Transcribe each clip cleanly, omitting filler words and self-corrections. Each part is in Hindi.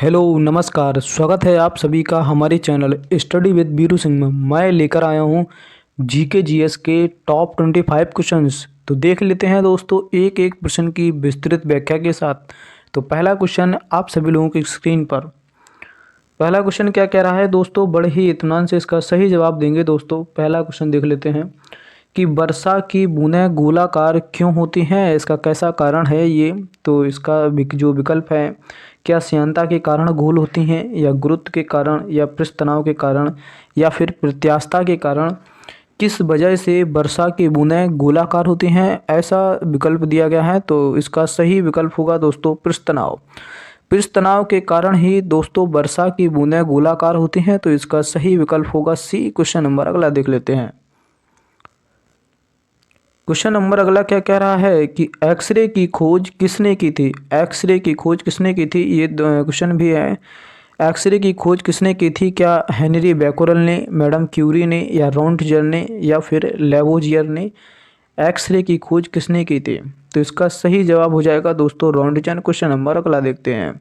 हेलो नमस्कार, स्वागत है आप सभी का हमारे channel study with Biru Singh में। मैं लेकर आया हूँ जीके जीएस के टॉप 25 क्वेश्चंस। तो देख लेते हैं दोस्तों एक एक प्रश्न की विस्तृत व्याख्या के साथ। तो पहला क्वेश्चन आप सभी लोगों की स्क्रीन पर। पहला क्वेश्चन क्या कह रहा है दोस्तों, बड़े ही इत्मीनान से इसका सही जवाब देंगे दोस्तों। पहला क्वेश्चन देख लेते हैं कि वर्षा की बूंदें गोलाकार क्यों होती हैं, इसका कैसा कारण है ये। तो इसका जो विकल्प है, क्या श्यानता के कारण गोल होती हैं, या गुरुत्व के कारण, या पृष्ठ तनाव के कारण, या फिर प्रत्यास्थता के कारण। किस वजह से वर्षा की बूंदें गोलाकार होती हैं, ऐसा विकल्प दिया गया है। तो इसका सही विकल्प होगा दोस्तों पृष्ठ तनाव। पृष्ठ तनाव के कारण ही दोस्तों वर्षा की बूंदें गोलाकार होती हैं। तो इसका सही विकल्प होगा सी क्वेश्चन नंबर। अगला देख लेते हैं। क्वेश्चन नंबर अगला क्या कह रहा है कि एक्सरे की खोज किसने की थी। एक्सरे की खोज किसने की थी, ये क्वेश्चन भी है। एक्सरे की खोज किसने की थी, क्या हेनरी बैकोरल ने, मैडम क्यूरी ने, या रोंटजर ने, या फिर लेवोजियर ने। एक्सरे की खोज किसने की थी, तो इसका सही जवाब हो जाएगा दोस्तों रोंटजन। क्वेश्चन नंबर अगला देखते हैं।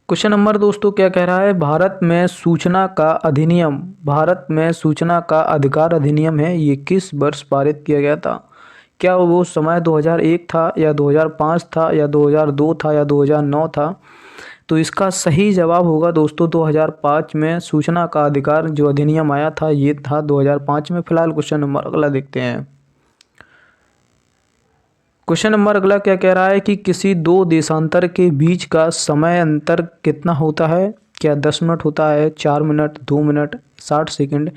क्वेश्चन नंबर दोस्तों क्या कह रहा है, भारत में सूचना का अधिनियम, भारत में सूचना का अधिकार अधिनियम है, ये किस वर्ष पारित किया गया था। क्या वो समय 2001 था, या 2005 था, या 2002 था, या 2009 था। तो इसका सही जवाब होगा दोस्तों 2005 में सूचना का अधिकार जो अधिनियम आया था ये था 2005 में। फिलहाल क्वेश्चन नंबर अगला देखते हैं। क्वेश्चन नंबर अगला क्या कह रहा है कि किसी दो देशांतर के बीच का समय अंतर कितना होता है। क्या 10 मिनट होता है, 4 मिनट, 2 मिनट, 60 सेकंड।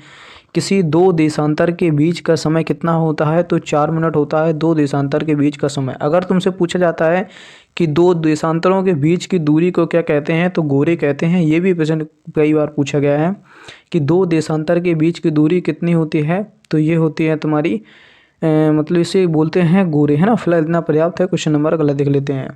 किसी दो देशांतर के बीच का समय कितना होता है, तो 4 मिनट होता है दो देशांतर के बीच का समय। अगर तुमसे पूछा जाता है कि दो देशांतरों के बीच की दूरी को क्या कहते हैं, तो गोरे कहते हैं। ये भी प्रश्न कई बार पूछा गया है कि दो देशांतर के बीच की दूरी कितनी होती है, तो ये होती है तुम्हारी मतलब इसे बोलते हैं गोरे, है ना। फिलहाल इतना पर्याप्त है। क्वेश्चन नंबर अगला देख लेते हैं।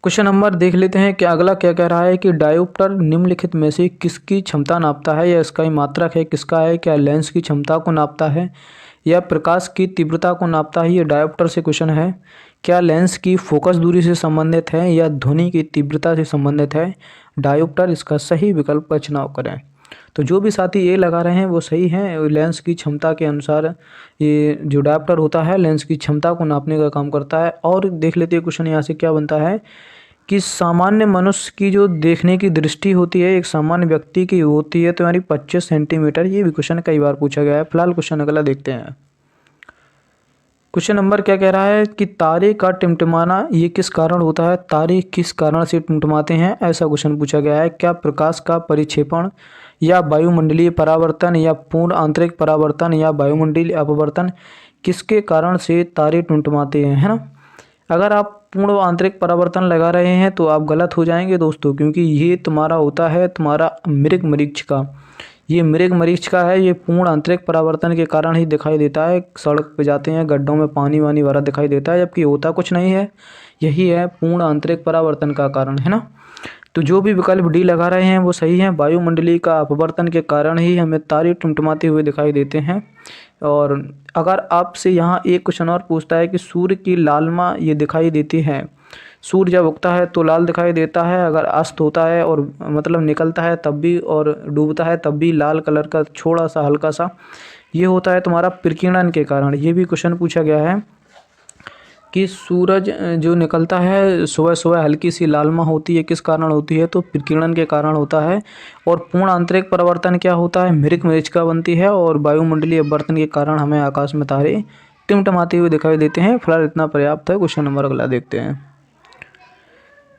क्वेश्चन नंबर देख लेते हैं कि अगला क्या कह रहा है कि डायोप्टर निम्नलिखित में से किसकी क्षमता नापता है, या इसका ही मात्रक है, किसका है। क्या लेंस की क्षमता को नापता है, या प्रकाश की तीव्रता को नापता है। ये डायोप्टर से क्वेश्चन है। क्या लेंस की फोकस दूरी से संबंधित है, या ध्वनि की तीव्रता से संबंधित है। डायोप्टर, इसका सही विकल्प का चुनाव करें। तो जो भी साथी ये लगा रहे हैं वो सही है। लेंस की क्षमता के अनुसार ये जो डायोप्टर होता है लेंस की क्षमता को नापने का काम करता है। और देख लेते हैं क्वेश्चन यहाँ से क्या बनता है कि सामान्य मनुष्य की जो देखने की दृष्टि होती है एक सामान्य व्यक्ति की होती है तुम्हारी 25 सेंटीमीटर। ये भी क्वेश्चन कई बार पूछा गया है। फिलहाल क्वेश्चन अगला देखते हैं। क्वेश्चन नंबर क्या कह रहा है कि तारे का टिमटिमाना ये किस कारण होता है। तारे किस कारण से टिमटिमाते हैं, ऐसा क्वेश्चन पूछा गया है। क्या प्रकाश का परिक्षेपण, या वायुमंडलीय परावर्तन, या पूर्ण आंतरिक परावर्तन, या वायुमंडलीय अपवर्तन। किसके कारण से तारे टिमटिमाते हैं, है ना। अगर आप पूर्ण आंतरिक परावर्तन लगा रहे हैं तो आप गलत हो जाएंगे दोस्तों, क्योंकि ये तुम्हारा होता है तुम्हारा मृग मरीच का। ये मृग मरीच का है, ये पूर्ण आंतरिक परावर्तन के कारण ही दिखाई देता है। सड़क पे जाते हैं गड्ढों में पानी वानी भरा दिखाई देता है, जबकि होता कुछ नहीं है। यही है पूर्ण आंतरिक परावर्तन का कारण, है ना। तो जो भी विकल्प डी लगा रहे हैं वो सही है। वायुमंडलीय का अपवर्तन के कारण ही हमें तारे टिमटिमाते हुए दिखाई देते हैं। और अगर आपसे यहाँ एक क्वेश्चन और पूछता है कि सूर्य की लालिमा ये दिखाई देती है। सूर्य जब उगता है तो लाल दिखाई देता है, अगर अस्त होता है और मतलब निकलता है तब भी, और डूबता है तब भी लाल कलर का थोड़ा सा हल्का सा। ये होता है तुम्हारा प्रकीर्णन के कारण। ये भी क्वेश्चन पूछा गया है कि सूरज जो निकलता है सुबह सुबह हल्की सी लालिमा होती है, किस कारण होती है, तो प्रकीर्णन के कारण होता है। और पूर्ण आंतरिक परावर्तन क्या होता है, मृग मरीचिका बनती है। और वायुमंडलीय अपवर्तन के कारण हमें आकाश में तारे टिमटिमाते हुए दिखाई देते हैं। फिलहाल इतना पर्याप्त है। क्वेश्चन नंबर अगला देखते हैं।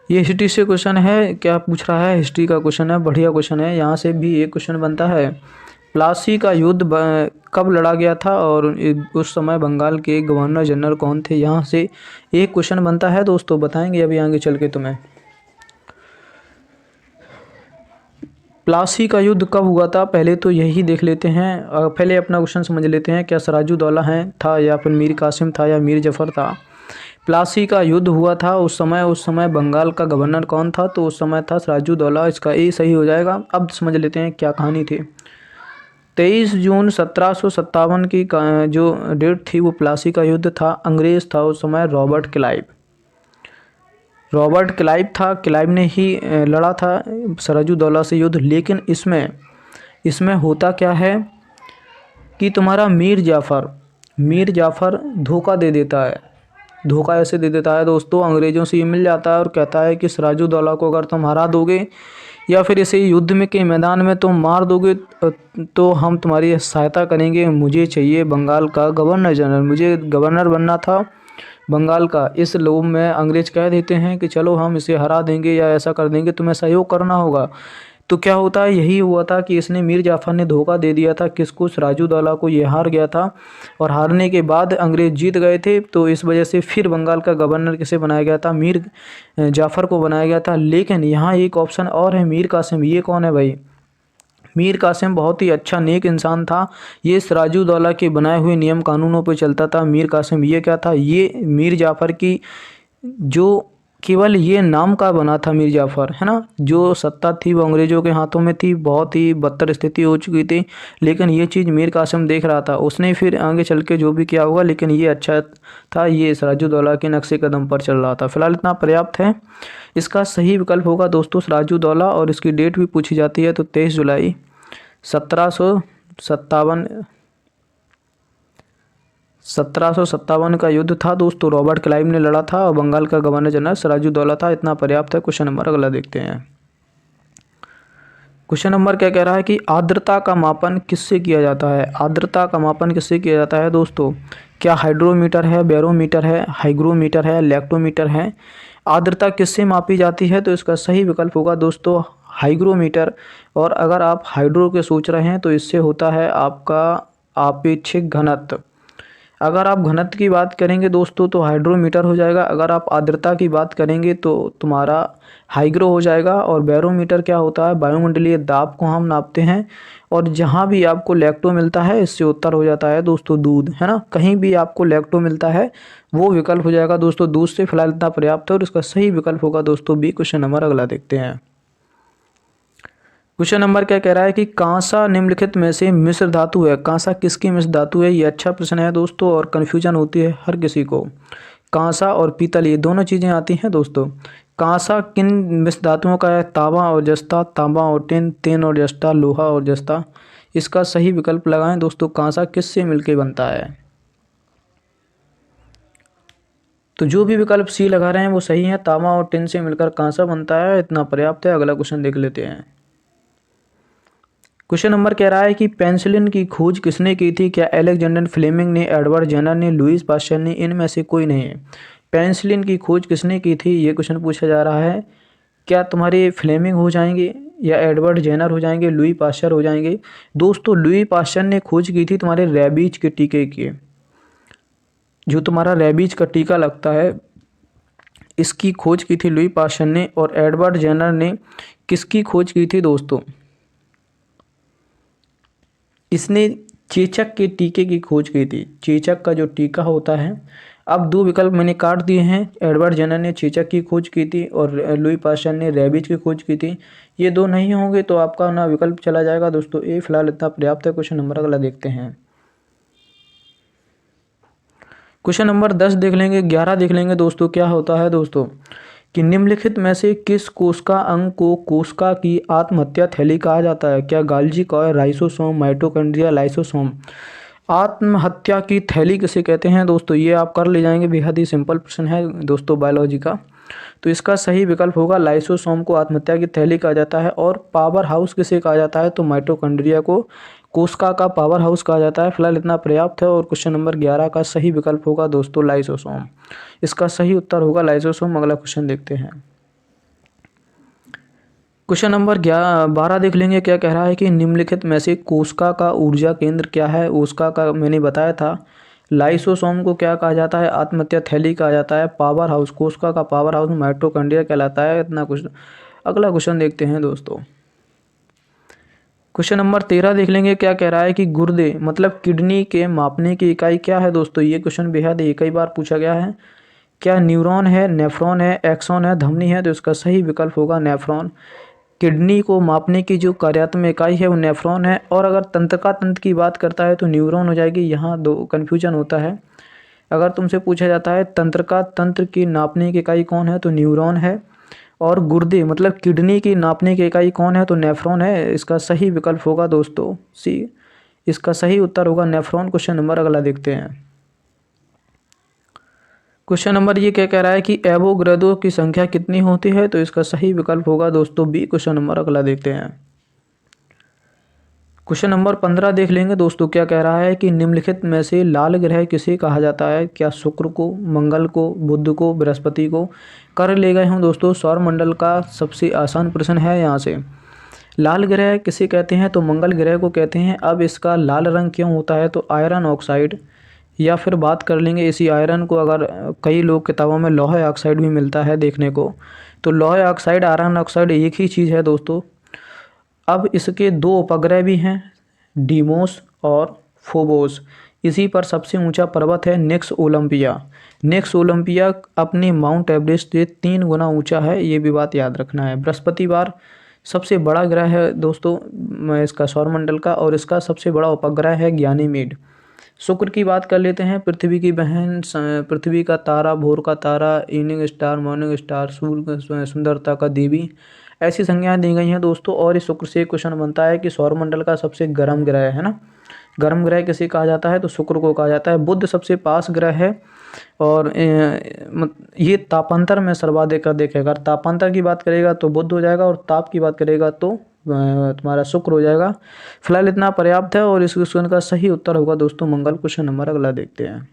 ये हिस्ट्री से क्वेश्चन है। क्या पूछ रहा है, हिस्ट्री का क्वेश्चन है, बढ़िया क्वेश्चन है। यहाँ से भी एक क्वेश्चन बनता है, प्लासी का युद्ध कब लड़ा गया था, और उस समय बंगाल के गवर्नर जनरल कौन थे। यहाँ से एक क्वेश्चन बनता है दोस्तों, बताएंगे अभी आगे चल के तुम्हें। प्लासी का युद्ध कब हुआ था, पहले तो यही देख लेते हैं। पहले अपना क्वेश्चन समझ लेते हैं। क्या सिराजुद्दौला है था, या फिर मीर कासिम था, या मीर जफर था। प्लासी का युद्ध हुआ था उस समय बंगाल का गवर्नर कौन था, तो उस समय था सिराजुद्दौला। इसका ए सही हो जाएगा। अब समझ लेते हैं क्या कहानी थी। 23 जून 1757 की जो डेट थी वो प्लासी का युद्ध था। अंग्रेज था उस समय रॉबर्ट क्लाइव। रॉबर्ट क्लाइव था, क्लाइव ने ही लड़ा था सिराजुद्दौला से युद्ध। लेकिन इसमें होता क्या है कि तुम्हारा मीर जाफ़र धोखा दे देता है। धोखा ऐसे दे देता है दोस्तों, अंग्रेज़ों से ये मिल जाता है और कहता है कि सिराजुद्दौला को अगर तुम हरा दोगे या फिर इसे युद्ध में के मैदान में तुम मार दोगे तो हम तुम्हारी सहायता करेंगे। मुझे चाहिए बंगाल का गवर्नर जनरल, मुझे गवर्नर बनना था बंगाल का। इस लोभ में अंग्रेज़ कह देते हैं कि चलो हम इसे हरा देंगे या ऐसा कर देंगे, तुम्हें सहयोग करना होगा। तो क्या होता है, यही हुआ था कि इसने मीर जाफ़र ने धोखा दे दिया था किसको, सिराजुद्दौला को। ये हार गया था और हारने के बाद अंग्रेज़ जीत गए थे। तो इस वजह से फिर बंगाल का गवर्नर किसे बनाया गया था, मीर जाफ़र को बनाया गया था। लेकिन यहाँ एक ऑप्शन और है, मीर कासिम। ये कौन है भाई? मीर कासिम बहुत ही अच्छा नेक इंसान था। ये सिराजुद्दौला के बनाए हुए नियम कानूनों पर चलता था मीर कासिम। ये क्या था, ये मीर जाफ़र की जो केवल ये नाम का बना था मीर जाफ़र, है ना। जो सत्ता थी वो अंग्रेज़ों के हाथों में थी, बहुत ही बदतर स्थिति हो चुकी थी। लेकिन ये चीज़ मीर कासिम देख रहा था, उसने फिर आगे चल के जो भी किया होगा, लेकिन ये अच्छा था, ये सिराजुद्दौला के नक्शे कदम पर चल रहा था। फिलहाल इतना पर्याप्त है। इसका सही विकल्प होगा दोस्तों सिराजुद्दौला, और इसकी डेट भी पूछी जाती है तो 23 जुलाई 1757 का युद्ध था दोस्तों। रॉबर्ट क्लाइव ने लड़ा था और बंगाल का गवर्नर जनरल सिराजुद्दौला था। इतना पर्याप्त है। क्वेश्चन नंबर अगला देखते हैं। क्वेश्चन नंबर क्या कह रहा है कि आर्द्रता का मापन किससे किया जाता है? आर्द्रता का मापन किससे किया जाता है दोस्तों? क्या हाइड्रोमीटर है, बैरोमीटर है, हाइग्रोमीटर है, लैक्टोमीटर है? आर्द्रता किससे मापी जाती है? तो इसका सही विकल्प होगा दोस्तों हाइग्रोमीटर। और अगर आप हाइड्रो के सोच रहे हैं तो इससे होता है आपका आपेक्षिक घनत्व। अगर आप घनत्व की बात करेंगे दोस्तों तो हाइड्रोमीटर हो जाएगा। अगर आप आर्द्रता की बात करेंगे तो तुम्हारा हाइग्रो हो जाएगा। और बैरोमीटर क्या होता है, वायुमंडलीय दाब को हम नापते हैं। और जहाँ भी आपको लैक्टो मिलता है, इससे उत्तर हो जाता है दोस्तों दूध, है ना। कहीं भी आपको लैक्टो मिलता है वो विकल्प हो जाएगा दोस्तों दूध से। फिलहाल इतना पर्याप्त है और इसका सही विकल्प होगा दोस्तों बी। क्वेश्चन नंबर अगला देखते हैं। क्वेश्चन नंबर क्या कह रहा है कि कांसा निम्नलिखित में से मिश्र धातु है? कांसा किसकी मिश्र धातु है? ये अच्छा प्रश्न है दोस्तों और कन्फ्यूजन होती है हर किसी को। कांसा और पीतल ये दोनों चीज़ें आती हैं दोस्तों। कांसा किन मिश्र धातुओं का है? तांबा और जस्ता, तांबा और टिन, टिन और जस्ता, लोहा और जस्ता। इसका सही विकल्प लगाएं दोस्तों। कांसा किससे मिलके बनता है? तो जो भी विकल्प सी लगा रहे हैं वो सही है। तांबा और टिन से मिलकर कांसा बनता है। इतना पर्याप्त है। अगला क्वेश्चन देख लेते हैं। क्वेश्चन नंबर कह रहा है कि पेनिसिलिन की खोज किसने की थी? क्या अलेक्जेंडर फ्लेमिंग ने, एडवर्ड जेनर ने, लुईस पास्चर ने? इनमें से कोई नहीं है। पेनिसिलिन की खोज किसने की थी ये क्वेश्चन पूछा जा रहा है। क्या तुम्हारे फ्लेमिंग हो जाएंगे या एडवर्ड जेनर हो जाएंगे, लुई पास्चर हो जाएंगे? दोस्तों लुई पास्चर ने खोज की थी तुम्हारे रेबीज के टीके की। जो तुम्हारा रेबीज का टीका लगता है इसकी खोज की थी लुई पास्चर ने। और एडवर्ड जेनर ने किसकी खोज की थी दोस्तों? इसने चेचक के टीके की खोज की थी। चेचक का जो टीका होता है। अब दो विकल्प मैंने काट दिए हैं। एडवर्ड जेनर ने चेचक की खोज की थी और लुई पास्चर ने रेबीज की खोज की थी। ये दो नहीं होंगे तो आपका ना विकल्प चला जाएगा दोस्तों ए। फिलहाल इतना पर्याप्त है। क्वेश्चन नंबर अगला देखते हैं। क्वेश्चन नंबर 10 देख लेंगे, 11 देख लेंगे दोस्तों। क्या होता है दोस्तों कि निम्नलिखित में से किस कोशिका अंग को कोशिका की आत्महत्या थैली कहा जाता है? क्या गाल्जी कॉय, राइसोसोम, माइटोकॉन्ड्रिया, लाइसोसोम? आत्महत्या की थैली किसे कहते हैं दोस्तों? ये आप कर ले जाएंगे, बेहद ही सिंपल प्रश्न है दोस्तों बायोलॉजी का। तो इसका सही विकल्प होगा लाइसोसोम को आत्महत्या की थैली कहा जाता है। और पावर हाउस किसे कहा जाता है? तो माइटोकॉन्ड्रिया को कोशिका का पावर हाउस कहा जाता है। फिलहाल इतना पर्याप्त है। और क्वेश्चन नंबर 11 का सही विकल्प होगा दोस्तों लाइसोसोम। इसका सही उत्तर होगा लाइसोसोम। अगला क्वेश्चन देखते हैं। क्वेश्चन नंबर 12 देख लेंगे। क्या कह रहा है कि निम्नलिखित में से कोशिका का ऊर्जा केंद्र क्या है? कोशिका का मैंने बताया था। लाइसोसोम को क्या कहा जाता है? आत्महत्या थैली कहा जाता है। पावर हाउस, कोशिका का पावर हाउस माइटोकॉन्ड्रिया कहलाता है। इतना कुछ। अगला क्वेश्चन देखते हैं दोस्तों। क्वेश्चन नंबर 13 देख लेंगे। क्या कह रहा है कि गुर्दे मतलब किडनी के मापने की इकाई क्या है दोस्तों? ये क्वेश्चन बेहद ही कई बार पूछा गया है। क्या न्यूरॉन है, नेफ्रॉन है, एक्सॉन है, धमनी है? तो इसका सही विकल्प होगा नेफ्रॉन। किडनी को मापने की जो कार्यात्मक इकाई है वो नेफ्रॉन है। और अगर तंत्रिका तंत्र की बात करता है तो न्यूरॉन हो जाएगी। यहाँ दो कन्फ्यूजन होता है। अगर तुमसे पूछा जाता है तंत्र की नापने की इकाई कौन है, तो न्यूरॉन है। और गुर्दे मतलब किडनी की नापने की इकाई कौन है, तो नेफ्रॉन है। इसका सही विकल्प होगा दोस्तों सी। इसका सही उत्तर होगा नेफ्रॉन। क्वेश्चन नंबर अगला देखते हैं। क्वेश्चन नंबर ये क्या कह रहा है कि एवोग्रेडो की संख्या कितनी होती है, तो इसका सही विकल्प होगा दोस्तों बी। क्वेश्चन नंबर अगला देखते हैं। क्वेश्चन नंबर 15 देख लेंगे दोस्तों। क्या कह रहा है कि निम्नलिखित में से लाल ग्रह किसे कहा जाता है? क्या शुक्र को, मंगल को, बुध को, बृहस्पति को? कर ले गए हूँ दोस्तों। सौरमंडल का सबसे आसान प्रश्न है यहाँ से। लाल ग्रह किसे कहते हैं, तो मंगल ग्रह को कहते हैं। अब इसका लाल रंग क्यों होता है, तो आयरन ऑक्साइड, या फिर बात कर लेंगे इसी आयरन को, अगर कई लोग किताबों में लौह ऑक्साइड भी मिलता है देखने को, तो लौह ऑक्साइड आयरन ऑक्साइड एक ही चीज़ है दोस्तों। अब इसके दो उपग्रह भी हैं, डीमोस और फोबोस। इसी पर सबसे ऊंचा पर्वत है नेक्स ओलंपिया। नेक्स ओलंपिया अपने माउंट एवरेस्ट से 3 गुना ऊंचा है, ये भी बात याद रखना है। बृहस्पतिवार सबसे बड़ा ग्रह है दोस्तों इसका सौरमंडल का, और इसका सबसे बड़ा उपग्रह है ज्ञानीमेड। शुक्र की बात कर लेते हैं। पृथ्वी की बहन, पृथ्वी का तारा, भोर का तारा, इवनिंग स्टार, मॉर्निंग स्टार, सूर्य सुंदरता का देवी, ऐसी संज्ञाएं दी गई हैं दोस्तों। और इस शुक्र से क्वेश्चन बनता है कि सौरमंडल का सबसे गर्म ग्रह है ना, गर्म ग्रह किसे कहा जाता है, तो शुक्र को कहा जाता है। बुध सबसे पास ग्रह है, और ये तापांतर में सर्वाधिक अधिक है। अगर तापांतर की बात करेगा तो बुध हो जाएगा, और ताप की बात करेगा तो तुम्हारा शुक्र हो जाएगा। फिलहाल इतना पर्याप्त है, और इस क्वेश्चन का सही उत्तर होगा दोस्तों मंगल। क्वेश्चन नंबर अगला देखते हैं।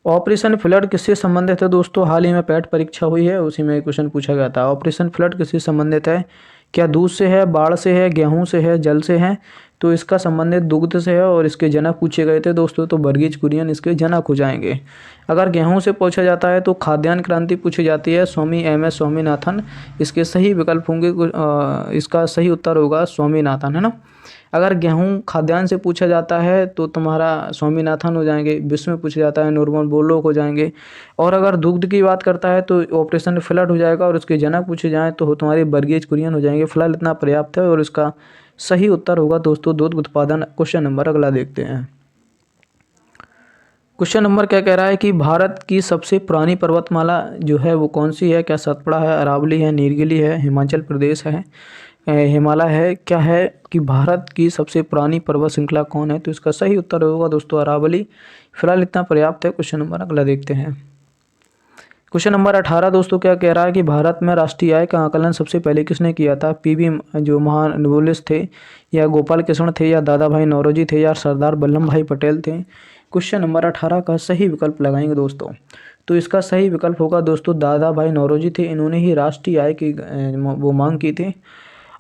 ऑपरेशन फ्लड किससे संबंधित है दोस्तों? हाल ही में पैट परीक्षा हुई है, उसी में क्वेश्चन पूछा गया था। ऑपरेशन फ्लड किससे संबंधित है? क्या दूध से है, बाढ़ से है, गेहूं से है, जल से है? तो इसका संबंधित दुग्ध से है, और इसके जनक पूछे गए थे दोस्तों, तो वर्गीज कुरियन इसके जनक हो जाएंगे। अगर गेहूं से पूछा जाता है तो खाद्यान्न क्रांति पूछी जाती है, स्वामी MS स्वामीनाथन इसके सही विकल्प होंगे। इसका सही उत्तर होगा स्वामीनाथन, है ना। अगर गेहूं खाद्यान्न से पूछा जाता है तो तुम्हारा स्वामीनाथन हो जाएंगे। विश्व में पूछा जाता है नॉर्मन बोरलॉग हो जाएंगे। और अगर दुग्ध की बात करता है तो ऑपरेशन फ्लड हो जाएगा, और उसके जनक पूछे जाएँ तो तुम्हारे वर्गीज कुरियन हो जाएंगे। फिलहाल इतना पर्याप्त है, और इसका सही उत्तर होगा दोस्तों दूध उत्पादन। क्वेश्चन नंबर अगला देखते हैं। क्वेश्चन नंबर क्या कह रहा है कि भारत की सबसे पुरानी पर्वतमाला जो है वो कौन सी है? क्या सतपुड़ा है, अरावली है, नीलगिरी है, हिमाचल प्रदेश है, हिमालय है? क्या है कि भारत की सबसे पुरानी पर्वत श्रृंखला कौन है? तो इसका सही उत्तर होगा दोस्तों अरावली। फिलहाल इतना पर्याप्त है। क्वेश्चन नंबर अगला देखते हैं। क्वेश्चन नंबर 18 दोस्तों क्या कह रहा है कि भारत में राष्ट्रीय आय का आकलन सबसे पहले किसने किया था? PV जो महानवोलिस थे, या गोपाल कृष्ण थे, या दादा भाई नौरोजी थे, या सरदार वल्लभ भाई पटेल थे? क्वेश्चन नंबर 18 का सही विकल्प लगाएंगे दोस्तों, तो इसका सही विकल्प होगा दोस्तों दादा भाई नौरोजी थे। इन्होंने ही राष्ट्रीय आय की वो मांग की थी।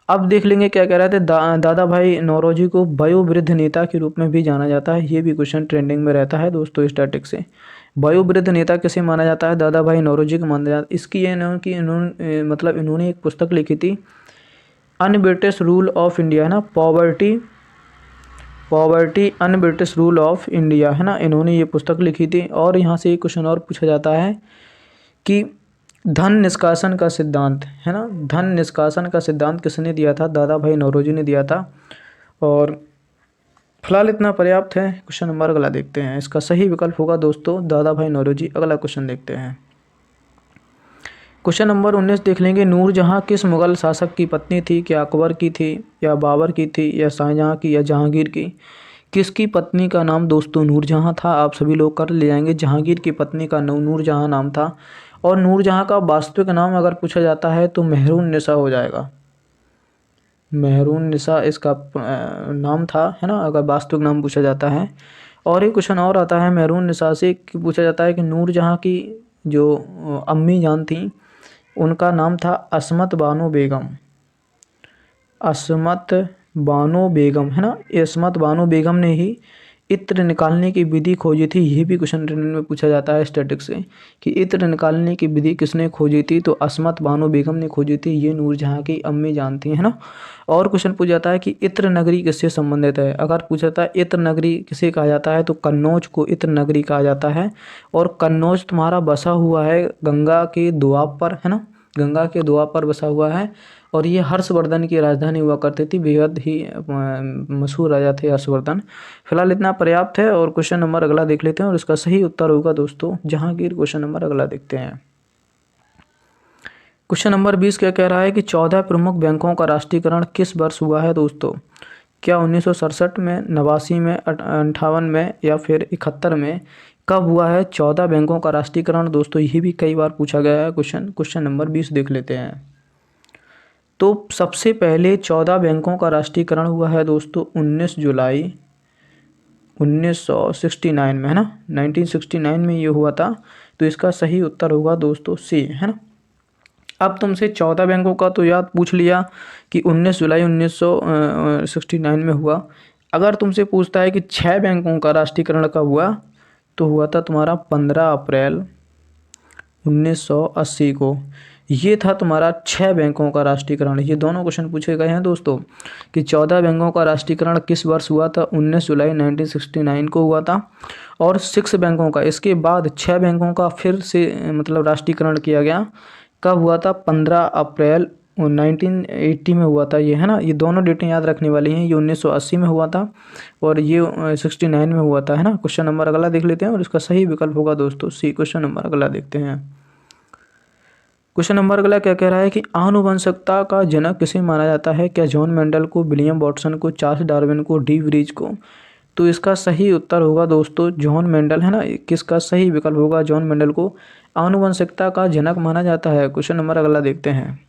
अब देख लेंगे क्या कह रहे थे। दादा भाई नौरोजी को वयोवृद्ध नेता के रूप में भी जाना जाता है, ये भी क्वेश्चन ट्रेंडिंग में रहता है दोस्तों स्टैटिक से। वयोवृद्ध नेता किसे माना जाता है? दादा भाई नौरोजी को माना जाता है। इसकी ये इन्होंने एक पुस्तक लिखी थी, अनब्रिटिश रूल ऑफ इंडिया, है ना, poverty un-British rule of India, है ना, इन्होंने ये पुस्तक लिखी थी। और यहाँ से एक क्वेश्चन और पूछा जाता है कि धन निष्कासन का सिद्धांत, है ना, धन निष्कासन का सिद्धांत किसने दिया था? दादा भाई नौरोजी ने दिया था। और फिलहाल इतना पर्याप्त है। क्वेश्चन नंबर अगला देखते हैं। इसका सही विकल्प होगा दोस्तों दादा भाई नौरोजी। अगला क्वेश्चन देखते हैं। क्वेश्चन नंबर 19 देख लेंगे। नूरजहां किस मुगल शासक की पत्नी थी? क्या अकबर की थी, या बाबर की थी, या शाहजहां की, या जहांगीर की? किसकी पत्नी का नाम दोस्तों नूरजहां था? आप सभी लोग कर ले जाएंगे। जहांगीर की पत्नी का नूरजहां नाम था। और नूरजहां का वास्तविक नाम अगर पूछा जाता है तो मेहरून निसा हो जाएगा। मेहरून निसा इसका नाम था, है ना, अगर वास्तविक नाम पूछा जाता है। और एक क्वेश्चन और आता है मेहरून निसा से पूछा जाता है कि नूरजहां की जो अम्मी जान थी उनका नाम था असमत बानो बेगम। असमत बानो बेगम, है ना, असमत बानो बेगम ने ही इत्र निकालने की विधि खोजी थी। ये भी क्वेश्चन ट्रेनिंग में पूछा जाता है स्टैटिक से कि इत्र निकालने की विधि किसने खोजी थी? तो असमत बानो बेगम ने खोजी थी। ये नूरजहां की अम्मी जानती है ना। और क्वेश्चन पूछा जाता है कि इत्र नगरी किससे संबंधित है? अगर पूछा जाता है इत्र नगरी किसे कहा जाता है तो कन्नौज को इत्र नगरी कहा जाता है। और कन्नौज तुम्हारा बसा हुआ है गंगा के दोआब पर, है ना, गंगा के दोआ पर बसा हुआ है और ये हर्षवर्धन की राजधानी हुआ करती थी। बेहद ही मशहूर राजा थे हर्षवर्धन। फिलहाल इतना पर्याप्त है और क्वेश्चन नंबर अगला देख लेते हैं और इसका सही उत्तर होगा दोस्तों जहांगीर। क्वेश्चन नंबर अगला देखते हैं। क्वेश्चन नंबर 20 क्या कह रहा है कि 14 प्रमुख बैंकों का राष्ट्रीयकरण किस वर्ष हुआ है दोस्तों? क्या 1967 में, 89 में, 58 में या फिर 71 में? कब हुआ है 14 बैंकों का राष्ट्रीयकरण दोस्तों? ये भी कई बार पूछा गया है क्वेश्चन नंबर 20 देख लेते हैं। तो सबसे पहले 14 बैंकों का राष्ट्रीयकरण हुआ है दोस्तों 19 जुलाई 1969 में, है ना। 1969 में ये हुआ था। तो इसका सही उत्तर होगा दोस्तों सी, है ना। अब तुमसे 14 बैंकों का तो याद पूछ लिया कि 19 जुलाई 1969 में हुआ। अगर तुमसे पूछता है कि 6 बैंकों का राष्ट्रीयकरण कब हुआ, तो हुआ था तुम्हारा 15 अप्रैल 1980 को। ये था तुम्हारा 6 बैंकों का राष्ट्रीयकरण। ये दोनों क्वेश्चन पूछे गए हैं दोस्तों कि 14 बैंकों का राष्ट्रीयकरण किस वर्ष हुआ था? 19 जुलाई 1969 को हुआ था। और 6 बैंकों का, इसके बाद 6 बैंकों का फिर से मतलब राष्ट्रीयकरण किया गया। कब हुआ था? 15 अप्रैल 1980 में हुआ था ये, है ना। ये दोनों डेटें याद रखने वाली हैं। ये 1980 में हुआ था और ये 69 में हुआ था, है ना। क्वेश्चन नंबर अगला देख लेते हैं और इसका सही विकल्प होगा दोस्तों सी। क्वेश्चन नंबर अगला देखते हैं। क्वेश्चन नंबर अगला क्या कह रहा है कि आनुवंशिकता का जनक किसे माना जाता है? क्या जॉन मेंडल को, विलियम वॉटसन को, चार्ल्स डार्विन को, डी व्रीज को? तो इसका सही उत्तर होगा दोस्तों जॉन मेंडल, है ना। किसका सही विकल्प होगा? जॉन मेंडल को आनुवंशिकता का जनक माना जाता है। क्वेश्चन नंबर अगला देखते हैं।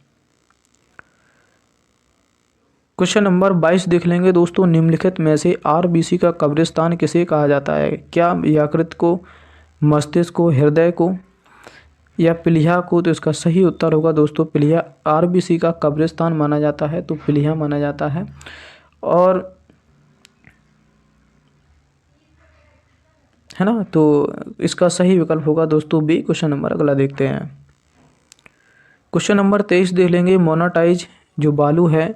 क्वेश्चन नंबर 22 देख लेंगे दोस्तों। निम्नलिखित में से आरबीसी का कब्रिस्तान किसे कहा जाता है? क्या यकृत को, मस्तिष्क को, हृदय को या प्लीहा को? तो इसका सही उत्तर होगा दोस्तों प्लीहा। आरबीसी का कब्रिस्तान माना जाता है तो प्लीहा माना जाता है। और है ना, तो इसका सही विकल्प होगा दोस्तों बी। क्वेश्चन नंबर अगला देखते हैं। क्वेश्चन नंबर 23 देख लेंगे। मोनाटाइज जो बालू है,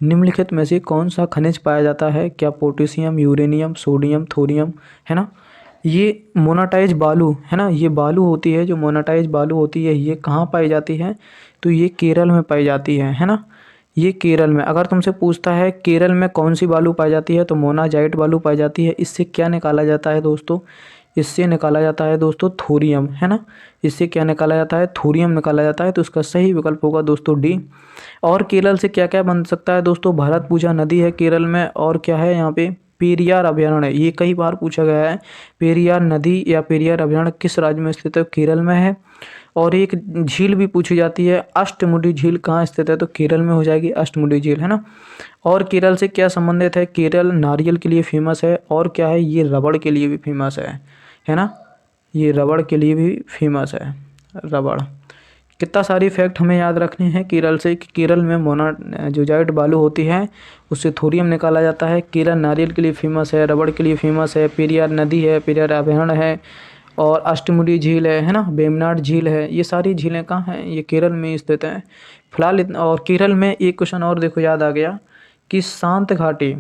निम्नलिखित में से कौन सा खनिज पाया जाता है? क्या पोटेशियम, यूरेनियम, सोडियम, थोरियम? है ना। ये मोनाटाइज बालू, है ना, ये बालू होती है जो मोनाटाइज बालू होती है, ये कहाँ पाई जाती है? तो ये केरल में पाई जाती है ना। ये केरल में। अगर तुमसे पूछता है केरल में कौन सी बालू पाई जाती है, तो मोनाजाइट बालू पाई जाती है। इससे क्या निकाला जाता है दोस्तों? इससे निकाला जाता है दोस्तों थोरियम, है ना। इससे क्या निकाला जाता है? थोरियम निकाला जाता है। तो इसका सही विकल्प होगा दोस्तों डी। और केरल से क्या क्या बन सकता है दोस्तों? भारतपुजा नदी है केरल में, और क्या है यहाँ पे? पेरियार अभयारण्य है। ये कई बार पूछा गया है। पेरियार नदी या पेरियार अभयारण्य किस राज्य में स्थित है? केरल में है। और एक झील भी पूछी जाती है, अष्टमुडी झील कहाँ स्थित है? तो केरल में हो जाएगी अष्टमुडी झील, है ना। और केरल से क्या संबंधित है? केरल नारियल के लिए फेमस है। और क्या है? ये रबड़ के लिए भी फेमस है ना। ये रबड़ के लिए भी फेमस है, रबड़। कितना सारी फैक्ट हमें याद रखने हैं केरल से कि केरल में मोनाजोजाइट बालू होती है, उससे थोरियम निकाला जाता है। केरल नारियल के लिए फेमस है, रबड़ के लिए फेमस है, पेरियार नदी है, पेरियार अभयारण्य है, और अष्टमुडी झील है ना, वेम्बनाड झील है। ये सारी झीलें कहाँ हैं? ये केरल में स्थित हैं। फिलहाल और केरल में एक क्वेश्चन और देखो याद आ गया कि शांत घाटी,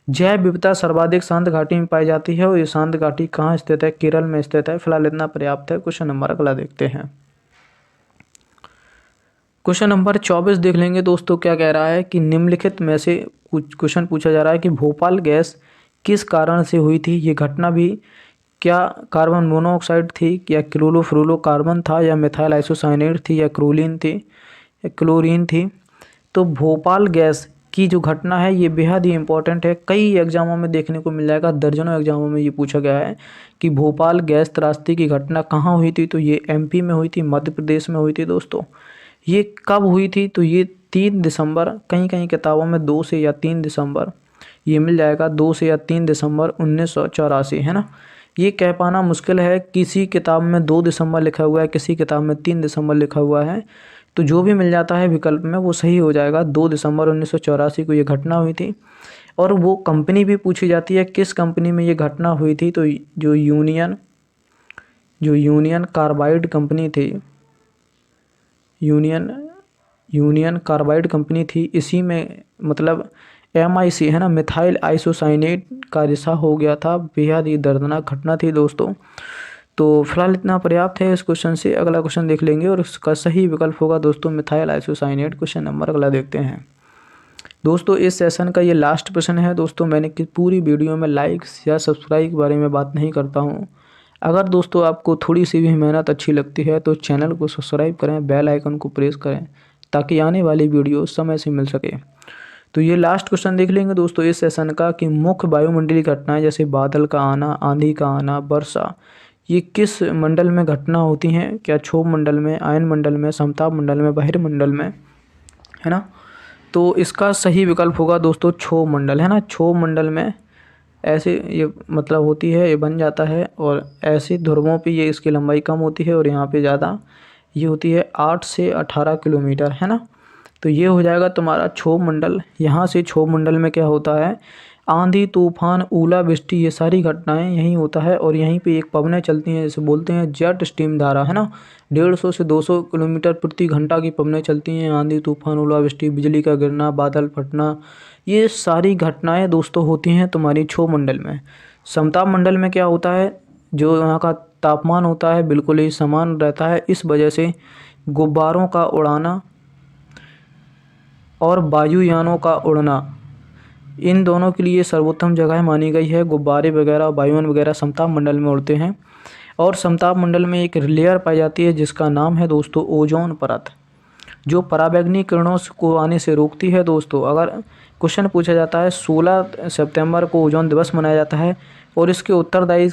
जैव विविधता सर्वाधिक शांत घाटी में पाई जाती है, और ये शांत घाटी कहाँ स्थित है? केरल में स्थित है। फिलहाल इतना पर्याप्त है। क्वेश्चन नंबर अगला देखते हैं। क्वेश्चन नंबर 24 देख लेंगे दोस्तों। क्या कह रहा है कि निम्नलिखित में से कुछ क्वेश्चन पूछा जा रहा है कि भोपाल गैस किस कारण से हुई थी? ये घटना भी क्या कार्बन मोनोऑक्साइड थी, या क्लोरोफ्लोरोकार्बन था, या मिथाइल आइसोसाइनेट थी, या क्लोरीन थी? तो भोपाल गैस की जो घटना है ये बेहद ही इंपॉर्टेंट है। कई एग्जामों में देखने को मिल जाएगा, दर्जनों एग्जामों में ये पूछा गया है कि भोपाल गैस त्रासदी की घटना कहाँ हुई थी? तो ये एमपी में हुई थी, मध्य प्रदेश में हुई थी दोस्तों। ये कब हुई थी? तो ये 3 दिसंबर, कहीं कहीं किताबों में 2 से या 3 दिसंबर ये मिल जाएगा, 2 से या 3 दिसंबर 1984, है ना। ये कह पाना मुश्किल है, किसी किताब में 2 दिसंबर लिखा हुआ है, किसी किताब में 3 दिसंबर लिखा हुआ है। तो जो भी मिल जाता है विकल्प में वो सही हो जाएगा। 2 दिसंबर 1984 को ये घटना हुई थी। और वो कंपनी भी पूछी जाती है, किस कंपनी में ये घटना हुई थी? तो जो यूनियन कार्बाइड कंपनी थी, यूनियन कार्बाइड कंपनी थी, इसी में मतलब MIC, है ना, मिथाइल आइसोसाइनेट का रिसा हो गया था। बेहद ही दर्दनाक घटना थी दोस्तों। तो फिलहाल इतना पर्याप्त है इस क्वेश्चन से। अगला क्वेश्चन देख लेंगे और इसका सही विकल्प होगा दोस्तों मिथाइल आइसोसाइनेट। क्वेश्चन नंबर अगला देखते हैं दोस्तों। इस सेशन का ये लास्ट प्रश्न है दोस्तों। मैंने कि पूरी वीडियो में लाइक्स या सब्सक्राइब के बारे में बात नहीं करता हूँ। अगर दोस्तों आपको थोड़ी सी भी मेहनत अच्छी लगती है तो चैनल को सब्सक्राइब करें, बेल आइकन को प्रेस करें ताकि आने वाली वीडियो समय से मिल सके। तो ये लास्ट क्वेश्चन देख लेंगे दोस्तों इस सेशन का कि मुख्य वायुमंडलीय घटनाएं जैसे बादल का आना, आंधी का आना, वर्षा, ये किस मंडल में घटना होती हैं? क्या क्षोभ मंडल में, आयन मंडल में, समताप मंडल में, बहिर्मंडल में, है ना। तो इसका सही विकल्प होगा दोस्तों क्षोभ मंडल, है ना। क्षोभ मंडल में ऐसे ये मतलब होती है, ये बन जाता है और ऐसे ध्रुवों पे ये इसकी लंबाई कम होती है और यहाँ पे ज़्यादा ये होती है 8 से 18 किलोमीटर, है ना। तो ये हो जाएगा तुम्हारा क्षोभ मंडल। यहाँ से क्षोभ मंडल में क्या होता है, आंधी, तूफान, ओलावृष्टि, ये सारी घटनाएं यहीं होता है और यहीं पे एक पवनें चलती हैं, जैसे बोलते हैं जेट स्ट्रीम धारा, है ना। 150 से 200 किलोमीटर प्रति घंटा की पवनें चलती हैं। आंधी, तूफान, ओलावृष्टि, बिजली का गिरना, बादल फटना, ये सारी घटनाएं दोस्तों होती हैं तुम्हारी क्षोभ मंडल में। समताप मंडल में क्या होता है, जो यहाँ का तापमान होता है बिल्कुल ही समान रहता है। इस वजह से गुब्बारों का उड़ाना और वायुयानों का उड़ना, इन दोनों के लिए सर्वोत्तम जगह मानी गई है। गुब्बारे वगैरह, वायुयान वगैरह समताप मंडल में उड़ते हैं। और समताप मंडल में एक लेयर पाई जाती है जिसका नाम है दोस्तों ओजोन परत, जो पराबैंगनी किरणों को आने से रोकती है दोस्तों। अगर क्वेश्चन पूछा जाता है 16 सितंबर को ओजोन दिवस मनाया जाता है और इसके उत्तरदायी